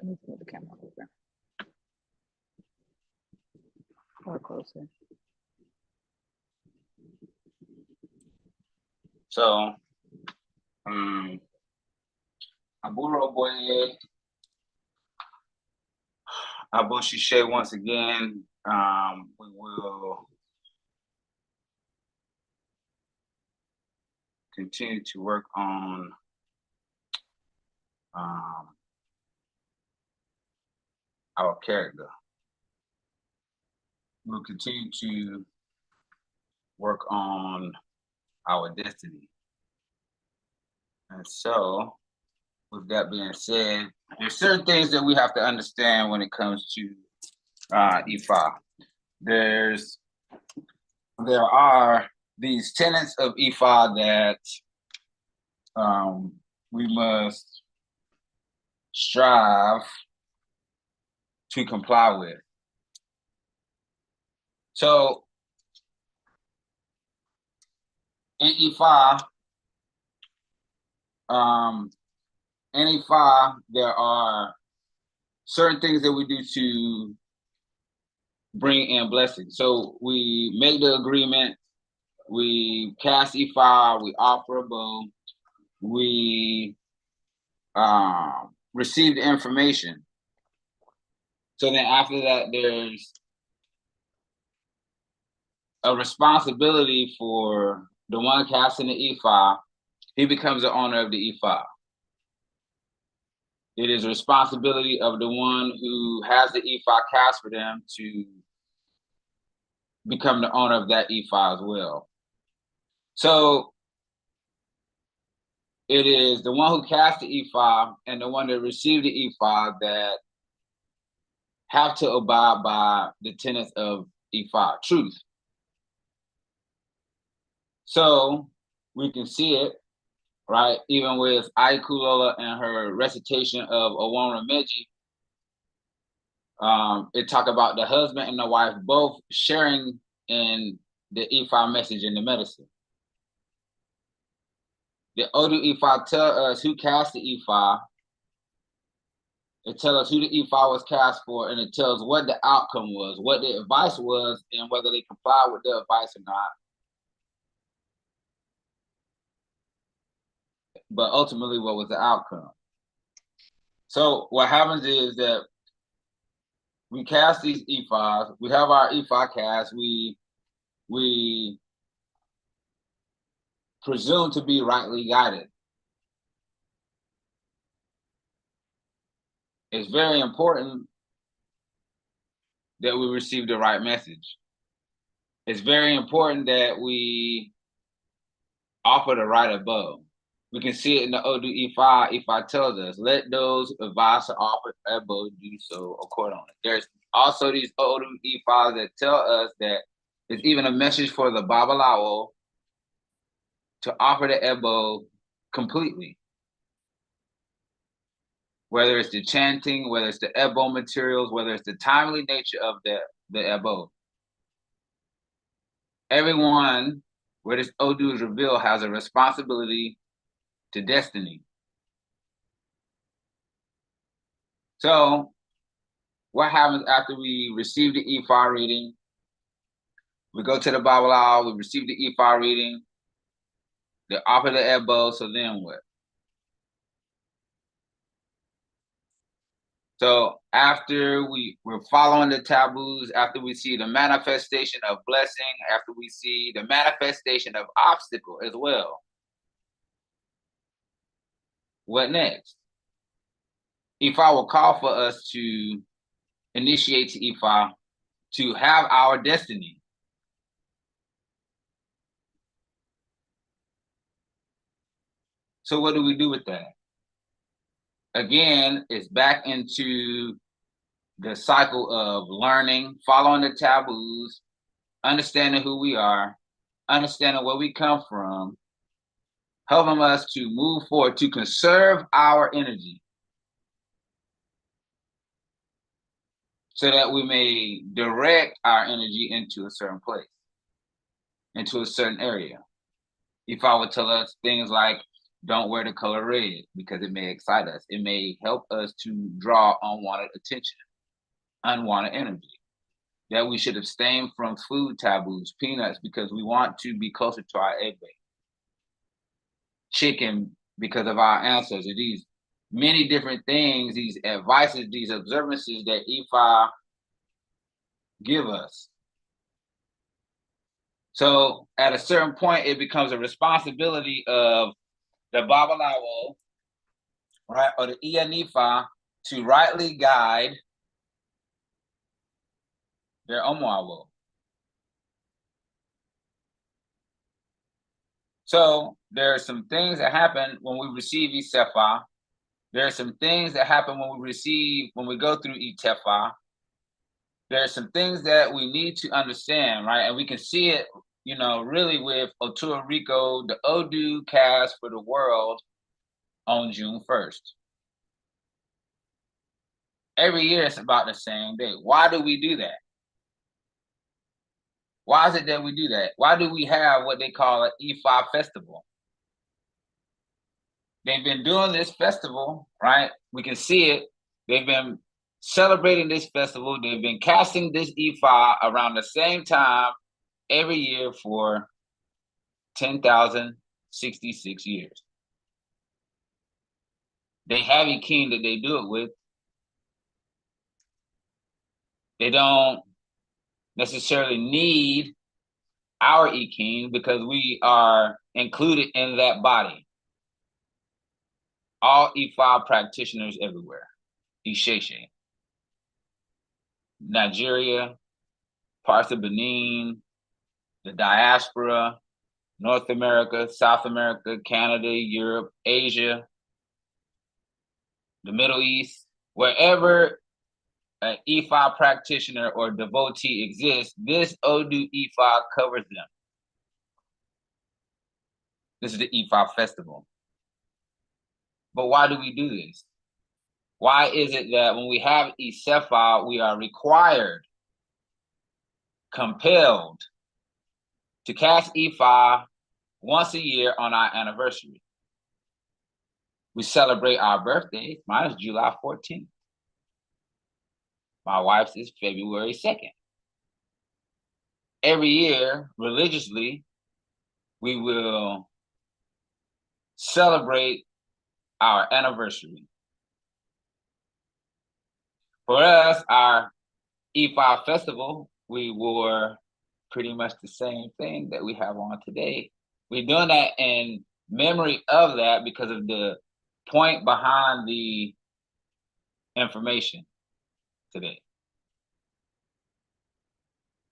Let me move the camera over. Or closer. So, Aburo Boye, Abu Shishe once again. We will continue to work on our character. We'll continue to work on our destiny. And so, with that being said, there's certain things that we have to understand when it comes to Ifa. There are these tenets of Ifa that we must strive to comply with. So in Ifa, there are certain things that we do to bring in blessings. So we make the agreement, we cast Ifa, we offer a bow, we receive the information. So then after that, there's a responsibility for the one casting the Ifa. He becomes the owner of the Ifa. It is a responsibility of the one who has the Ifa cast for them to become the owner of that Ifa as well. So it is the one who cast the Ifa and the one that received the Ifa that have to abide by the tenets of Ifa, truth. So we can see it, right? Even with Aikulola and her recitation of Owonrin Meji, it talk about the husband and the wife both sharing in the Ifa message in the medicine. The Odu Ifa tell us who cast the Ifa. It tells us who the Ifa was cast for, and it tells what the outcome was, what the advice was, and whether they comply with the advice or not. But ultimately, what was the outcome? So what happens is that we cast these Ifas. We have our Ifa cast. We presume to be rightly guided. It's very important that we receive the right message. It's very important that we offer the right above. We can see it in the Odu Ifa. Ifa tells us, let those advise to offer above do so accordingly. There's also these Odu Ifas that tell us that there's even a message for the Babalawo to offer the Ebo completely. Whether it's the chanting, whether it's the Ebo materials, whether it's the timely nature of the Ebo. Everyone where this Odu is revealed has a responsibility to destiny. So what happens after we receive the Ifa reading? We go to the Babalawo, we receive the Ifa reading, they offer the Ebo, so then what? So after we're following the taboos, after we see the manifestation of blessing, after we see the manifestation of obstacle as well, what next? Ifa will call for us to initiate to Ifa to have our destiny. So what do we do with that? Again, it's back into the cycle of learning, following the taboos, understanding who we are, understanding where we come from, helping us to move forward, to conserve our energy so that we may direct our energy into a certain place, into a certain area. If I would tell us things like, don't wear the color red because it may excite us. It may help us to draw unwanted attention, unwanted energy. That we should abstain from food taboos, peanuts, because we want to be closer to our egg base. Chicken, because of our ancestors. These many different things, these advices, these observances that Ifa give us. So at a certain point, it becomes a responsibility of the Babalawo, right, or the Ianifa to rightly guide their Omoawo. So there are some things that happen when we receive Isefa. There are some things that happen when we go through Itefa. There are some things that we need to understand, right? And we can see it, really with Otua Rico, the Odu cast for the world on June 1st. Every year it's about the same day. Why do we do that? Why is it that we do that? Why do we have what they call an Ifa festival? They've been doing this festival, right? We can see it. They've been celebrating this festival. They've been casting this Ifa around the same time every year for 10,066 years. They have a king that they do it with. They don't necessarily need our King because we are included in that body. All Ifa practitioners everywhere. Isheshe. Nigeria, parts of Benin, the diaspora, North America, South America, Canada, Europe, Asia, the Middle East, wherever an Ifa practitioner or devotee exists, this Odu Ifa covers them. This is the Ifa festival. But why do we do this? Why is it that when we have Isefa, we are required, compelled to cast Ifa once a year on our anniversary? We celebrate our birthdays. Mine is July 14th. My wife's is February 2nd. Every year, religiously, we will celebrate our anniversary. For us, our Ifa festival, we wore pretty much the same thing that we have on today. We're doing that in memory of that because of the point behind the information today.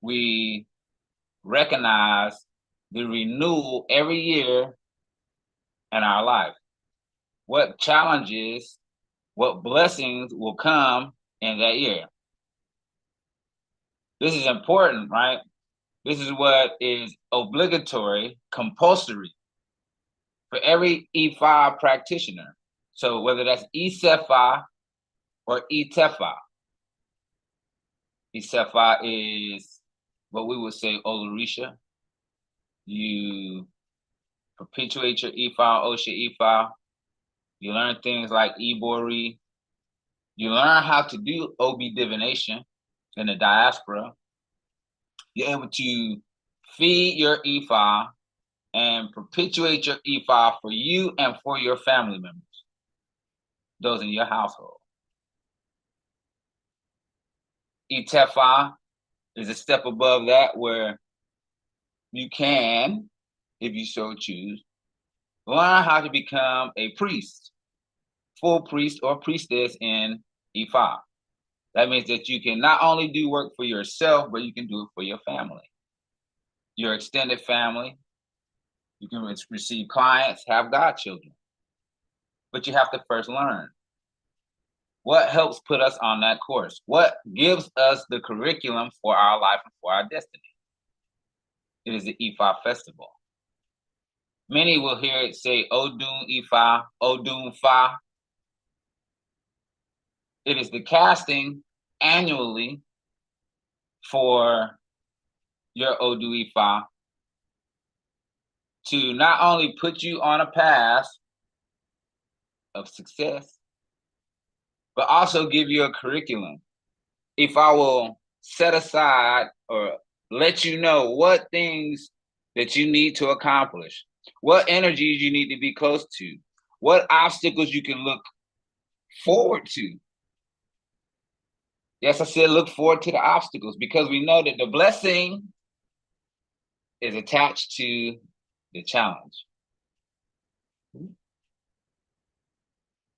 We recognize the renewal every year in our life. What challenges, what blessings will come in that year? This is important, right? This is what is obligatory, compulsory for every Ifa practitioner. So whether that's Isefa or Itefa. Isefa is what we would say Olorisha. You perpetuate your Ifa, Osha Ifa. You learn things like Ibori. You learn how to do Obi divination in the diaspora. You're able to feed your Ifa and perpetuate your Ifa for you and for your family members, those in your household. Itefa is a step above that where you can, if you so choose, learn how to become a priest, full priest or priestess in Ifa. That means that you can not only do work for yourself, but you can do it for your family, your extended family. You can receive clients, have godchildren. But you have to first learn. What helps put us on that course? What gives us the curriculum for our life and for our destiny? It is the Ifa festival. Many will hear it say Odun Ifa, Odun Fa. It is the casting annually for your Odu Ifa to not only put you on a path of success, but also give you a curriculum. If I will set aside or let you know what things that you need to accomplish, what energies you need to be close to, what obstacles you can look forward to. Yes, I said look forward to the obstacles, because we know that the blessing is attached to the challenge.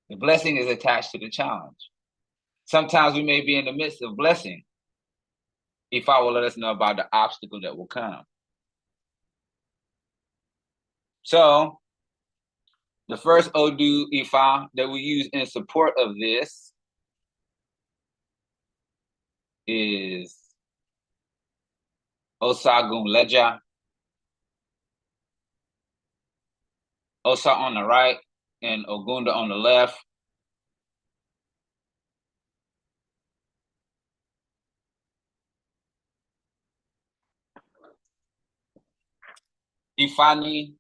The blessing is attached to the challenge. Sometimes we may be in the midst of blessing. If I will let us know about the obstacle that will come. So the first Odu Ifa that we use in support of this is Osa Ogunda. Osa on the right and Ogunda on the left. Ifani.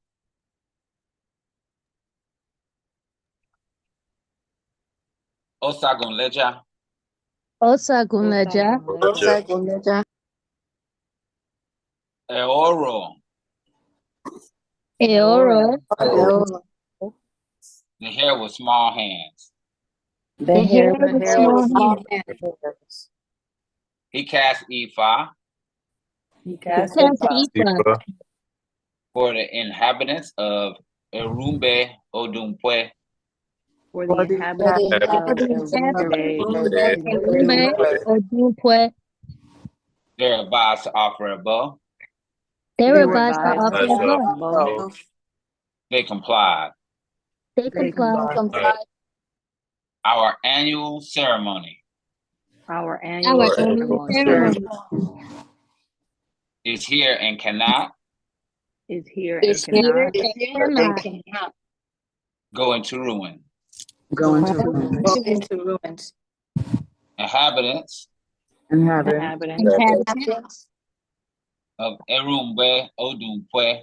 Osa Ogunda. Osa Ogunda. Eoro. Eoro. The hair with small hands. The hair with small hands. He cast Ifa. He cast Ifa. For the inhabitants of Erumbe Odumpwe. For the inhabitants of Odumpwe. They're advised to offer a bow. They're advised to offer a bow. They complied. They complied. Our annual ceremony. Our annual ceremony Is here and cannot. Is here and cannot Go into ruin. go into ruins. Inhabitants of Erumbe Odumpwe.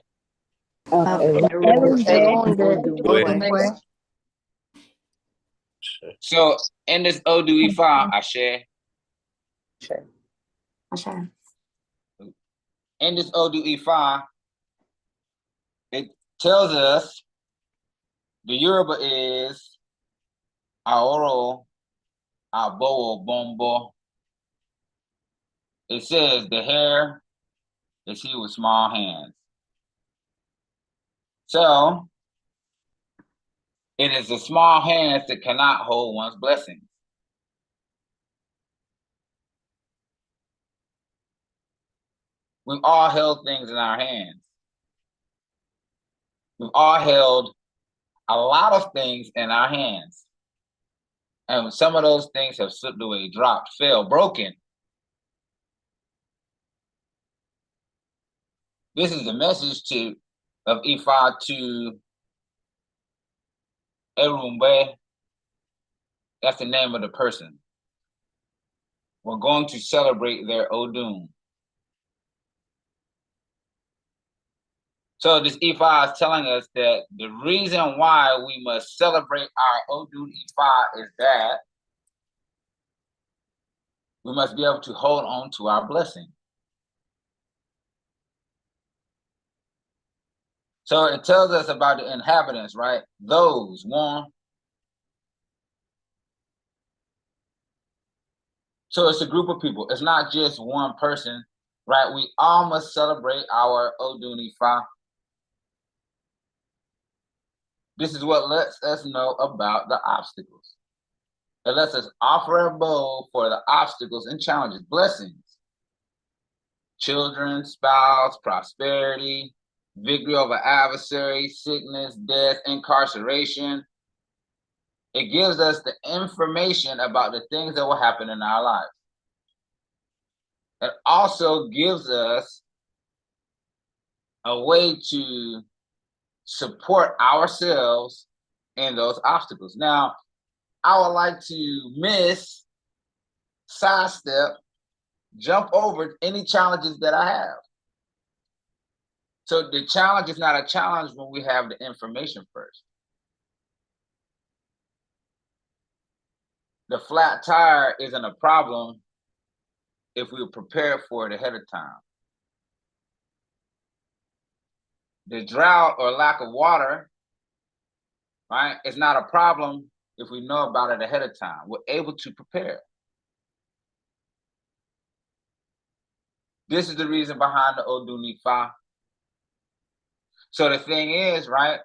So in this Odu Ifa, Ashe. In this Odu Ifa, it tells us the Yoruba is Aoro Abowo Bombo. It says the hair is he with small hands. So it is the small hands that cannot hold one's blessings. We've all held things in our hands. We've all held a lot of things in our hands. And some of those things have slipped away, dropped, fell, broken. This is the message of Ifa to Erumbe. That's the name of the person. We're going to celebrate their Odun. So this Ifa is telling us that the reason why we must celebrate our Odu Ifa is that we must be able to hold on to our blessing. So it tells us about the inhabitants, right? Those, one. So it's a group of people. It's not just one person, right? We all must celebrate our Odu Ifa. This is what lets us know about the obstacles. It lets us offer a bow for the obstacles and challenges, blessings. Children, spouse, prosperity, victory over adversary, sickness, death, incarceration. It gives us the information about the things that will happen in our lives. It also gives us a way to support ourselves in those obstacles. Now, I would like to sidestep, jump over any challenges that I have. So the challenge is not a challenge when we have the information first. The flat tire isn't a problem if we were prepared for it ahead of time. The drought or lack of water, right, is not a problem if we know about it ahead of time. We're able to prepare. This is the reason behind the Odu Ifa. So the thing is, right,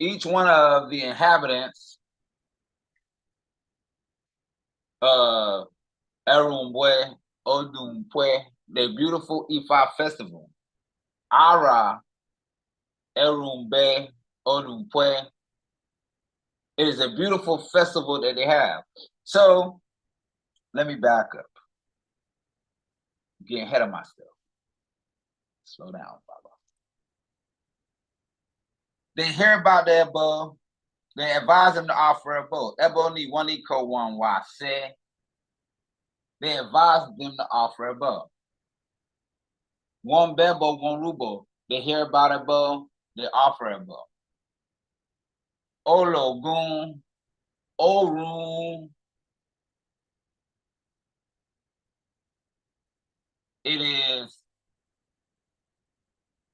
each one of the inhabitants of Erumbwe, Odumpwe, the beautiful Ifa festival, Ara, Erumbe, Odumpwe, it is a beautiful festival that they have. So let me back up. I'm getting ahead of myself. Slow down, Baba. They hear about the Ebo. They advise them to offer a boat. Ebo ni one eco one wase. They advise them to offer a boat. One bebo, one rubo. They hear about a boat. They offer a boat. Ologun, Orun. It is,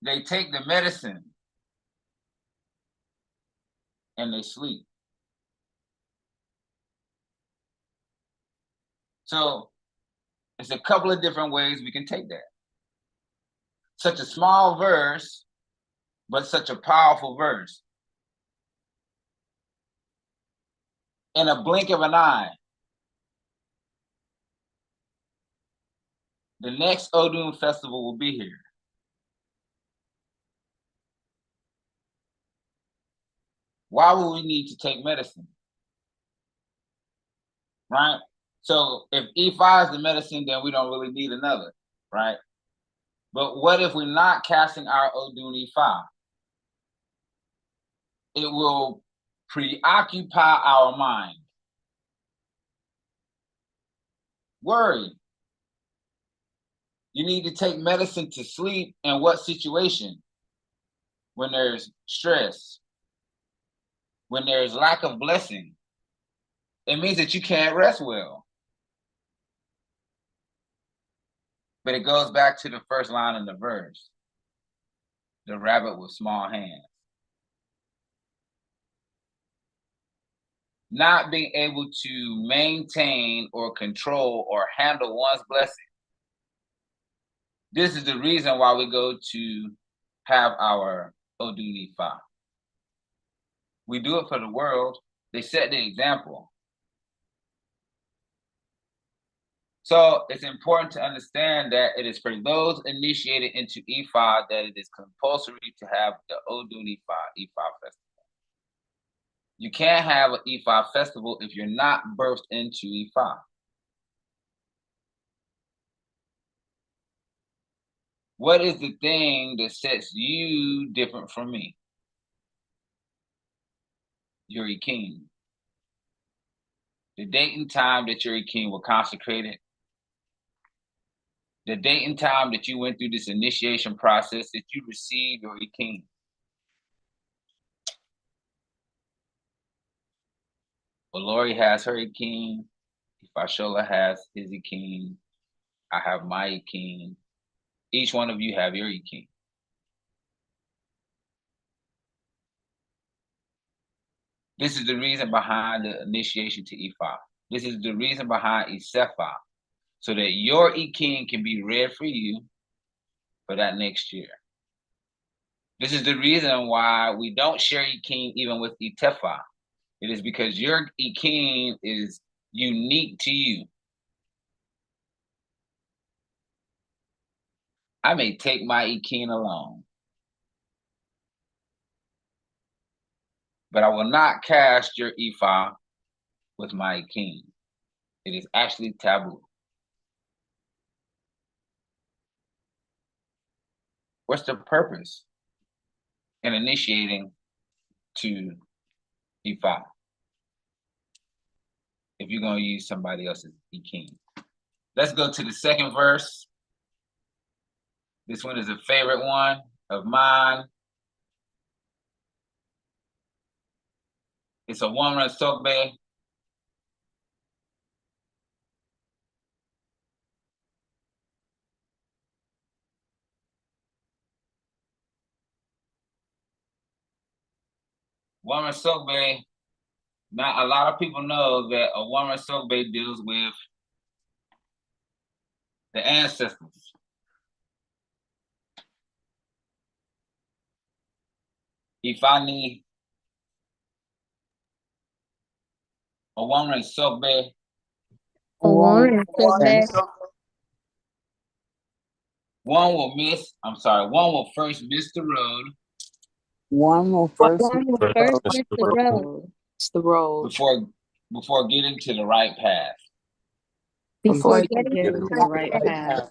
they take the medicine and they sleep. So it's a couple of different ways we can take that. Such a small verse, but such a powerful verse. In a blink of an eye, the next Odun festival will be here. Why would we need to take medicine? Right? So if Ifa is the medicine, then we don't really need another, right? But what if we're not casting our Odun Ifa? It will preoccupy our mind. Worry. You need to take medicine to sleep in what situation? When there's stress, when there's lack of blessing, it means that you can't rest well. But it goes back to the first line in the verse. The rabbit with small hands. Not being able to maintain or control or handle one's blessing. This is the reason why we go to have our Odu Ifa. We do it for the world. They set the example. So it's important to understand that it is for those initiated into Ifa that it is compulsory to have the Odu Ifa festival. You can't have an Ifa festival if you're not birthed into Ifa. What is the thing that sets you different from me? You're a king. The date and time that you're a king were consecrated. The date and time that you went through this initiation process that you received your king. Olori has her king. Ifashola has his king. I have my king. Each one of you have your king. This is the reason behind the initiation to Ifa. This is the reason behind Isefa, so that your king can be read for you for that next year. This is the reason why we don't share king even with Itefa. It is because your king is unique to you. I may take my king alone, but I will not cast your Ifa with my king. It is actually taboo. What's the purpose in initiating to Ifa if you're going to use somebody else's king? Let's go to the second verse. This one is a favorite one of mine. It's a Owonrin ogbe. Owonrin Sogbe, not a lot of people know that Owonrin Sogbe deals with the ancestors. Ifani Owonrin Sogbe. Owonrin Sogbe. One will first miss the road. One will first miss the road. It's the road. Before getting to the right path. Before getting to the right path.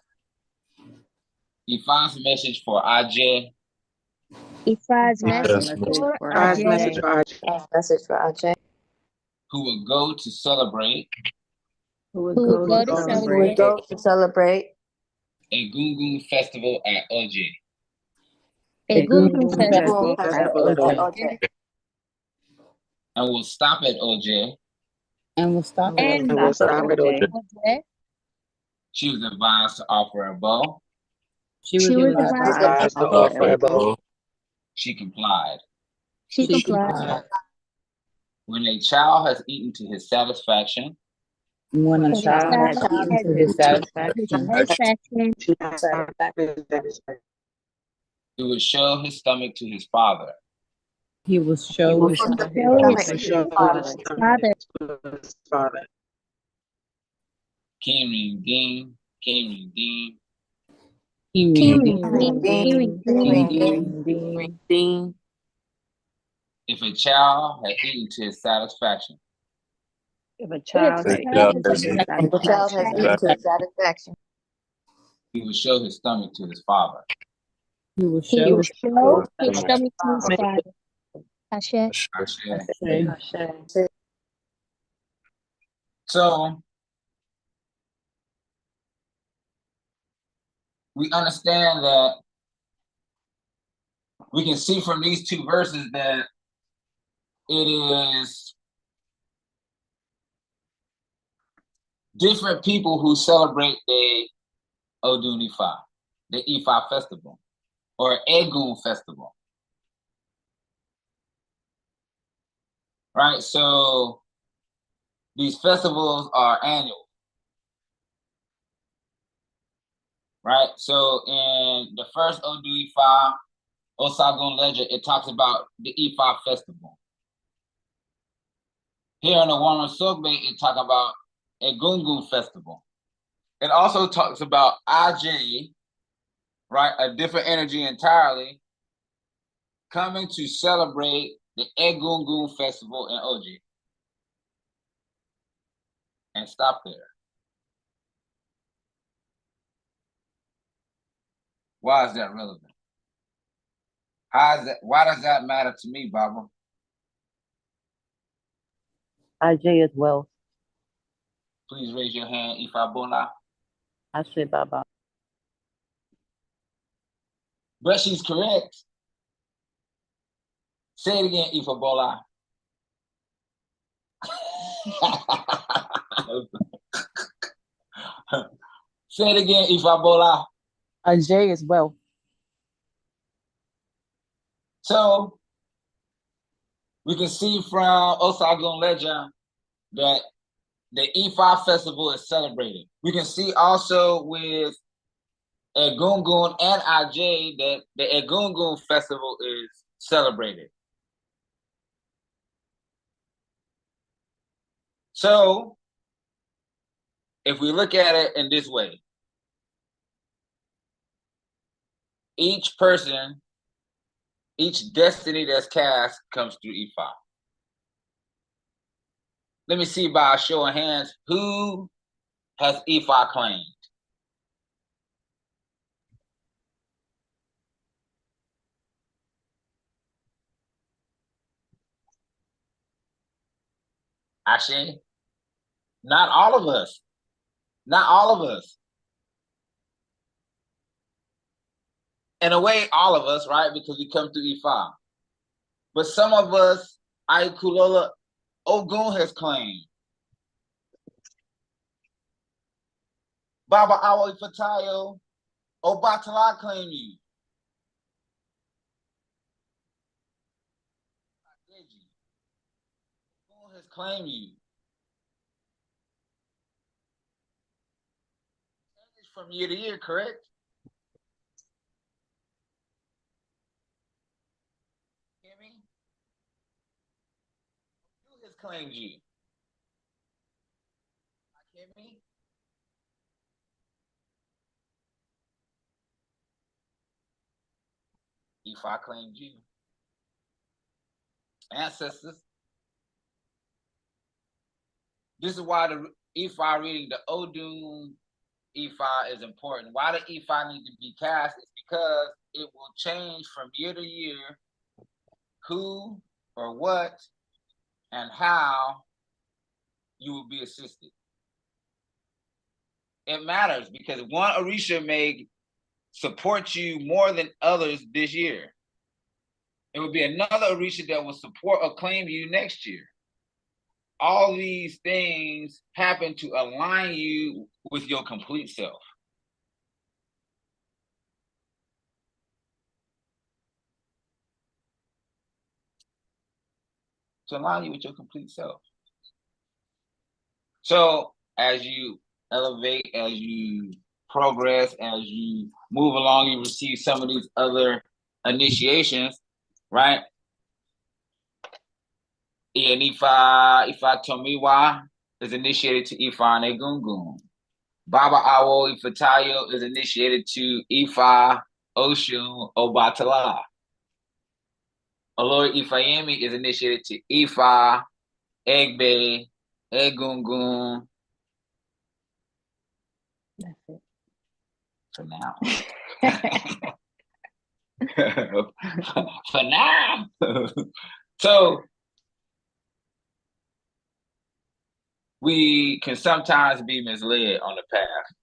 Ifa's message for Ajay. Ifa's message for Ajay. Message for Ajay. Who will go to celebrate. Who will go to celebrate. A Gungun festival at Oje. A Gungun festival at Oje. And we'll stop at Oje. And we'll stop at Oje. She was advised to offer a bow. She was advised to offer a bow. She complied. She complied. When a child has eaten to his satisfaction. When a child has eaten to his satisfaction. He would show his stomach to his father. He will show his stomach to his father. Kim Ding. If a child had eaten to his satisfaction. If a child has eaten to his satisfaction. He will show his stomach to his father. He will show his stomach to his father. Ashe. So we understand that we can see from these two verses that it is different people who celebrate the Odu Ifa, the Ifa festival, or Egun festival. Right? So these festivals are annual. Right? So in the first Odu Ifa, Osa Ogunda, it talks about the Ifa festival. Here in the Owonrin Sogbe, it talks about a Gungun festival. It also talks about Ajay, right? A different energy entirely, coming to celebrate the Egungun festival in Oji. And stop there. Why is that relevant? Why does that matter to me, Baba? Ajay as well. Please raise your hand, Ifa Bola. I say Baba. But she's correct. Say it again, Ifa Bola. Say it again, Ifa Bola. Ajay as well. So we can see from Osa Ogunda that the Ifa festival is celebrated. We can see also with Egungun and Ajay that the Egungun festival is celebrated. So if we look at it in this way, each person, each destiny that's cast comes through Ifa. Let me see by a show of hands, who has Ifa claimed? Actually, not all of us. Not all of us. In a way, all of us, right? Because we come through Ifa. But some of us, Aikulola Ogun has claimed. Baba Awo Ifatayo, Obatala claim you. claim you. It's from year to year, correct? Hear me? Who has claimed you? Hear me? Ifa claimed you. Ancestors. This is why the Ifa reading, the Odu Ifa is important. Why the Ifa need to be cast is because it will change from year to year who or what and how you will be assisted. It matters because one Orisha may support you more than others this year. It will be another Orisha that will support or claim you next year. All these things happen to align you with your complete self. To align you with your complete self. So as you elevate, as you progress, as you move along, you receive some of these other initiations, right? Ifa Tomiwa is initiated to Ifa Negungun. Baba Awo Ifatayo is initiated to Ifa Oshun Obatala. Olori Ifayemi is initiated to Ifa Egbe Egungun. That's it. For now. For now. So we can sometimes be misled on the path.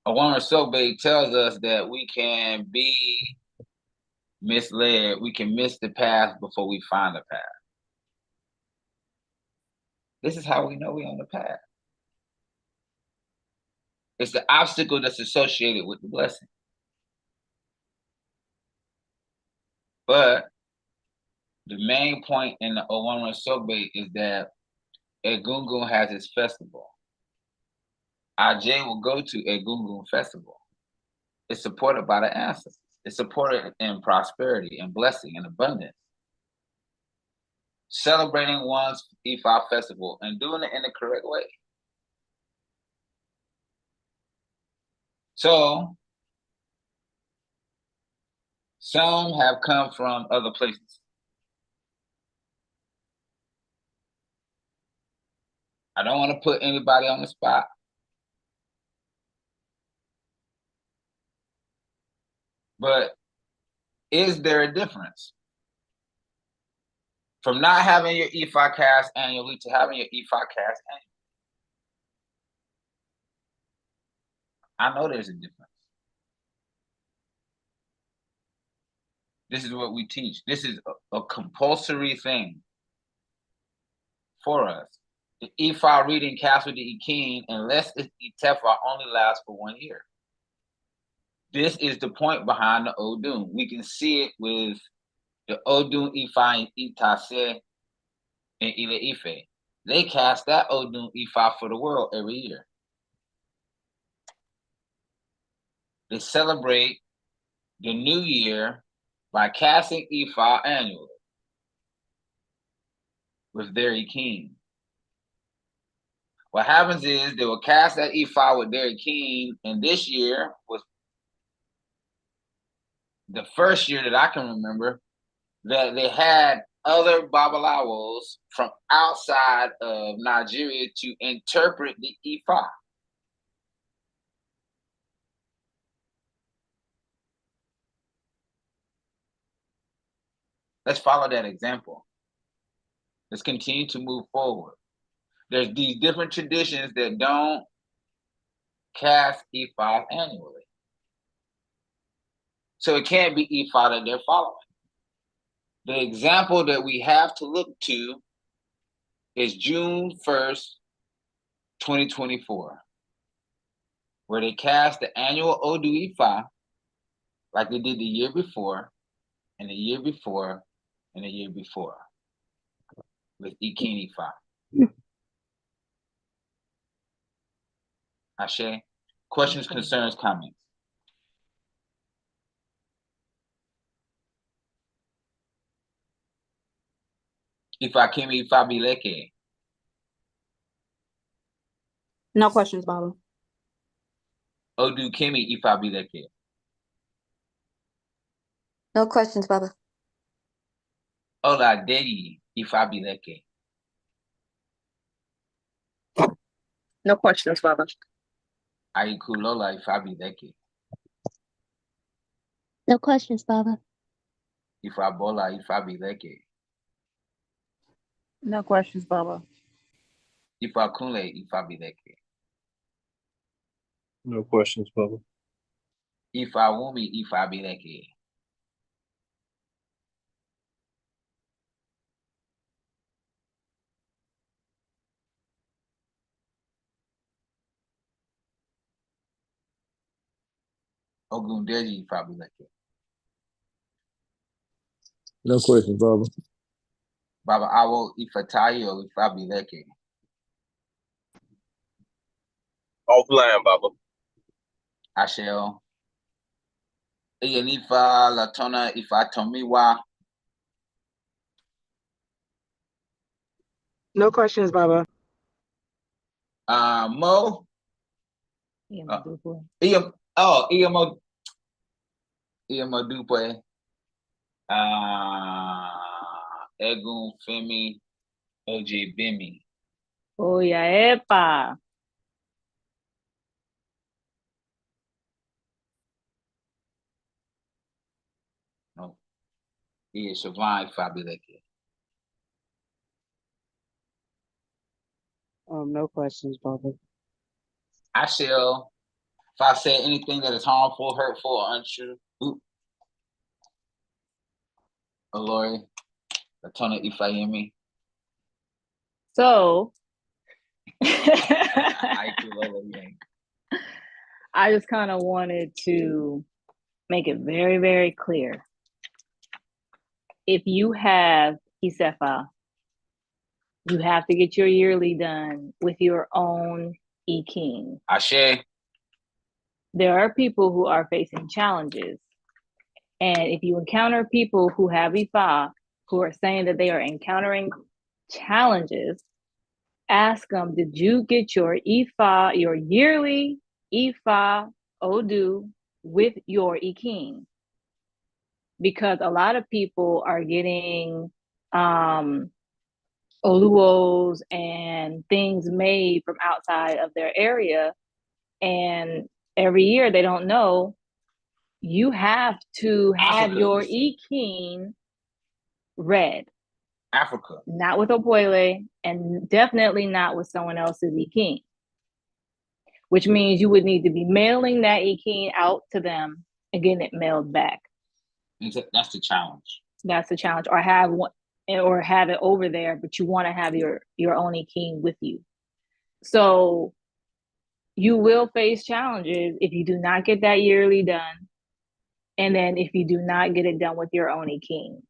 Owonrin Sogbe tells us that we can be misled. We can miss the path before we find the path. This is how we know we're on the path. It's the obstacle that's associated with the blessing. But the main point in the Owonrin Sogbe is that Egungun has its festival. Ajay will go to Egungun festival. It's supported by the ancestors. It's supported in prosperity and blessing and abundance. Celebrating one's Ifa festival and doing it in the correct way. So, some have come from other places. I don't want to put anybody on the spot. But is there a difference from not having your Ifa cast annually to having your Ifa cast annually? I know there's a difference. This is what we teach. This is a compulsory thing for us. The Ifa reading cast with the Ikin, unless it's Itefa, only lasts for 1 year. This is the point behind the Odun. We can see it with the Odun Ifa and Itase and Ile Ife. They cast that Odun Ifa for the world every year. They celebrate the new year by casting Ifa annually with their Ikin. What happens is they will cast that Ifa with their Ikin, and this year was the first year that I can remember that they had other Babalawos from outside of Nigeria to interpret the Ifa. Let's follow that example. Let's continue to move forward. There's these different traditions that don't cast Ifa annually. So it can't be Ifa that they're following. The example that we have to look to is June 1st, 2024, where they cast the annual Odu Ifa like they did the year before, and the year before, and the year before. with Ikin Ifa. Ashe. Questions, concerns, comments. Ifa Kimi Ifa Bileke. No questions, Baba. Odu Kimi Ifa Bileke. No questions, Baba. Ola Dedi Ifa Bileke. No questions, Baba. Aikulola Ifa Bileke. No questions, Baba. Ifa Bola Ifa Bileke. No questions, Baba. Ifa Kunle Ifa Bileke. No questions, Baba. Ifa Wumi Ifa Bileke. Ogundeji Ifa Bileke. No questions, Baba. Baba Awo Ifatayo Ifa Bileke. Offline, Baba. Asheo. Iyanifa Latona Ifa Tomiwa. No questions, Baba. Mo. Iyamo Dupe. Egun Femi OJ Bimi. Oh yeah, epa. No. Iya Siobhan Ifa Bileke. No questions, Baba. I shall, if I say anything that is harmful, hurtful, or untrue, Lori, Latona Ifayemi. So I I just kind of wanted to make it very, very clear. If you have Isefa, you have to get your yearly done with your own Iking. Ashe. There are people who are facing challenges. And if you encounter people who have Ifa, who are saying that they are encountering challenges, ask them, did you get your Ifa, your yearly Ifa Odu with your Iking? Because a lot of people are getting Oluos and things made from outside of their area. And every year they don't know. You have to have Africa. your Iking red. Africa. Not with Opoile, and definitely not with someone else's Iking. Which means you would need to be mailing that Iking out to them and getting it mailed back. That's the challenge. That's the challenge. Or have one, or have it over there, but you want to have your own Iking with you. So you will face challenges if you do not get that yearly done. And then if you do not get it done with your own Iking.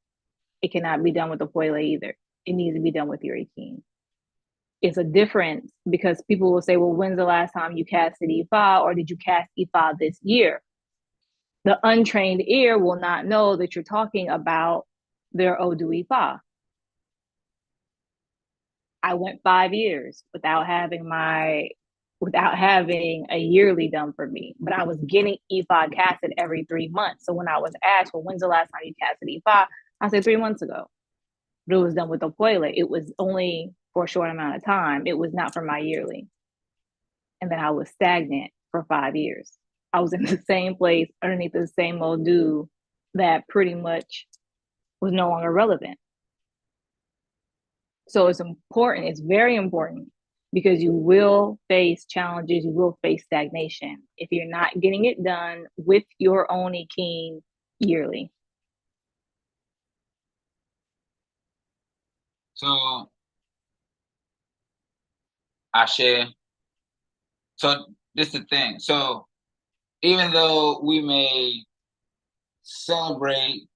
It cannot be done with the Poile either. It needs to be done with your Iking. It's a difference because people will say, well, when's the last time you casted Ifa, or did you cast Ifa this year? The untrained ear will not know that you're talking about their Odu Ifa. I went 5 years without having a yearly done for me, but I was getting Ifa casted every 3 months. So when I was asked, well, when's the last time you casted Ifa? I said 3 months ago. But it was done with the Opoile. It was only for a short amount of time. It was not for my yearly. And then I was stagnant for 5 years. I was in the same place underneath the same Odu that pretty much was no longer relevant. So it's important, it's very important, because you will face challenges, you will face stagnation if you're not getting it done with your own Iking yearly. So, Ashe. So this is the thing. So even though we may celebrate,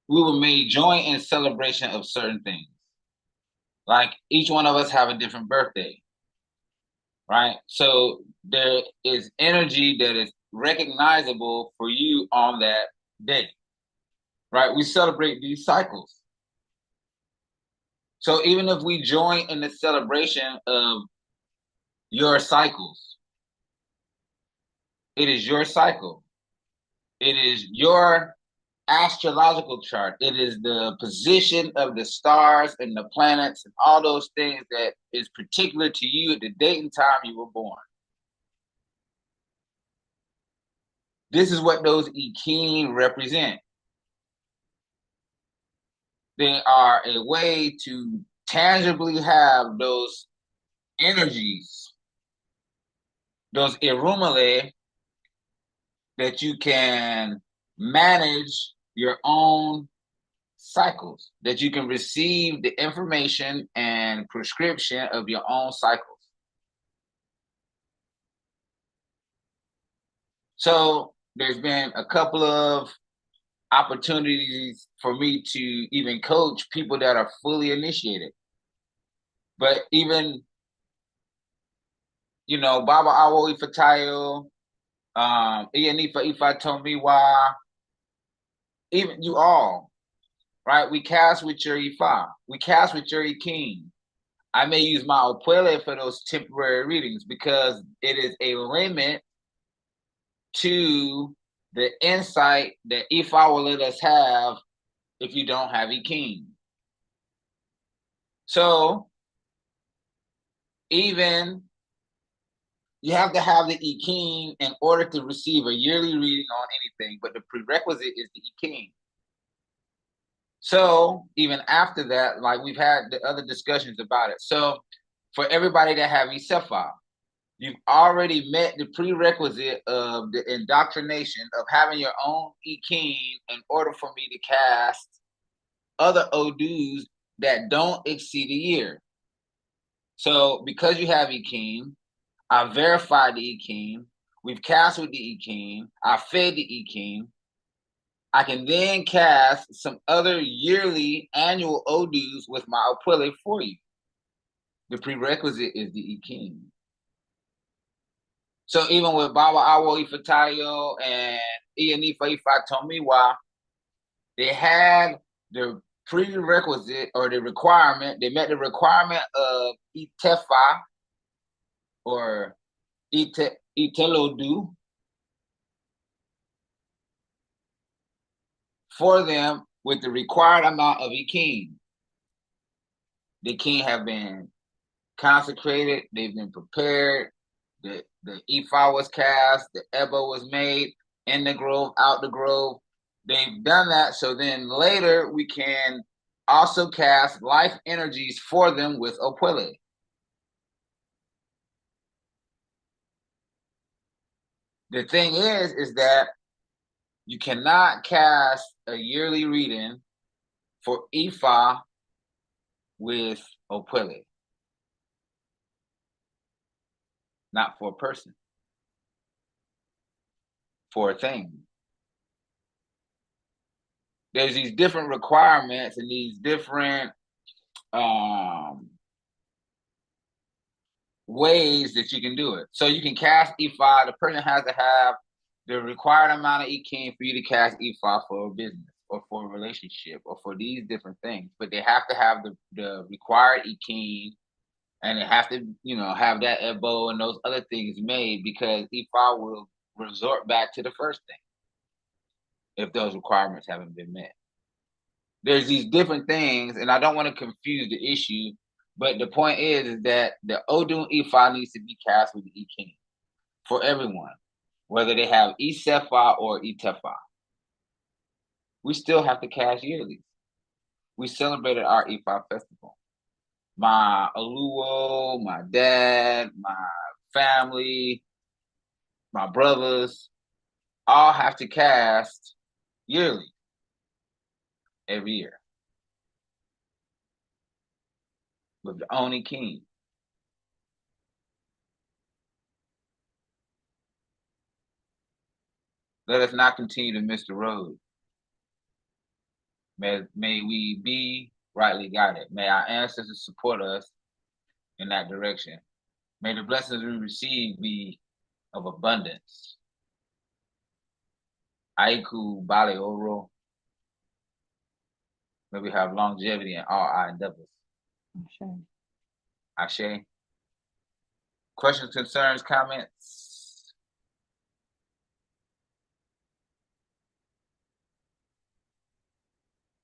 we were made join in celebration of certain things. Like each one of us have a different birthday, right? So there is energy that is recognizable for you on that day, right? We celebrate these cycles. So even if we join in the celebration of your cycles, it is your cycle. It is your astrological chart. It is the position of the stars and the planets and all those things that is particular to you at the date and time you were born. This is what those Ikin represent. They are a way to tangibly have those energies, those irumale, that you can manage your own cycles, that you can receive the information and prescription of your own cycles. So there's been a couple of opportunities for me to even coach people that are fully initiated. But even, Baba Awo Ifatayo, Iyanifa Ifa Tomiwa, even you all, right? We cast with your Ifa. We cast with your Iking. I may use my Opwele for those temporary readings because it is a limit to the insight that Ifa will let us have if you don't have Iking. So even you have to have the Iking in order to receive a yearly reading on anything, but the prerequisite is the Iking. So even after that, like we've had the other discussions about it. So for everybody that have Isefa, you've already met the prerequisite of the indoctrination of having your own Iking in order for me to cast other Odus that don't exceed a year. So because you have Iking, I verified the Iking, we've cast with the Iking, I fed the Iking, I can then cast some other yearly annual Odus with my Opwele for you. The prerequisite is the Iking. So even with Baba Awo Ifatayo and Iyanifa Ifa Tomiwa, they had the prerequisite or the requirement, they met the requirement of Itefa or Itelodu for them with the required amount of Iking. The king have been consecrated, they've been prepared, the Ifa was cast, the Ebo was made in the grove, out the grove. They've done that, so then later we can also cast life energies for them with Opwele. The thing is that you cannot cast a yearly reading for Ifa with Opwele. Not for a person. For a thing. There's these different requirements and these different ways that you can do it. So you can cast Ifa. The person has to have the required amount of Iking for you to cast Ifa for a business or for a relationship or for these different things. But they have to have the required Iking, and they have to, have that Ebo and those other things made, because Ifa will resort back to the first thing if those requirements haven't been met. There's these different things, and I don't want to confuse the issue, but the point is that the Odu Ifa needs to be cast with the Iking for everyone, whether they have Isefa or Itefa. We still have to cast yearly. We celebrated our Ifa festival. My Aluo, my dad, my family, my brothers, all have to cast yearly, every year, with the Oni King. Let us not continue to miss the road. May we be rightly guided. May our ancestors support us in that direction. May the blessings we receive be of abundance. Aiku Bali Oro. May we have longevity in all our endeavors. Sure. Ashe. Questions, concerns, comments?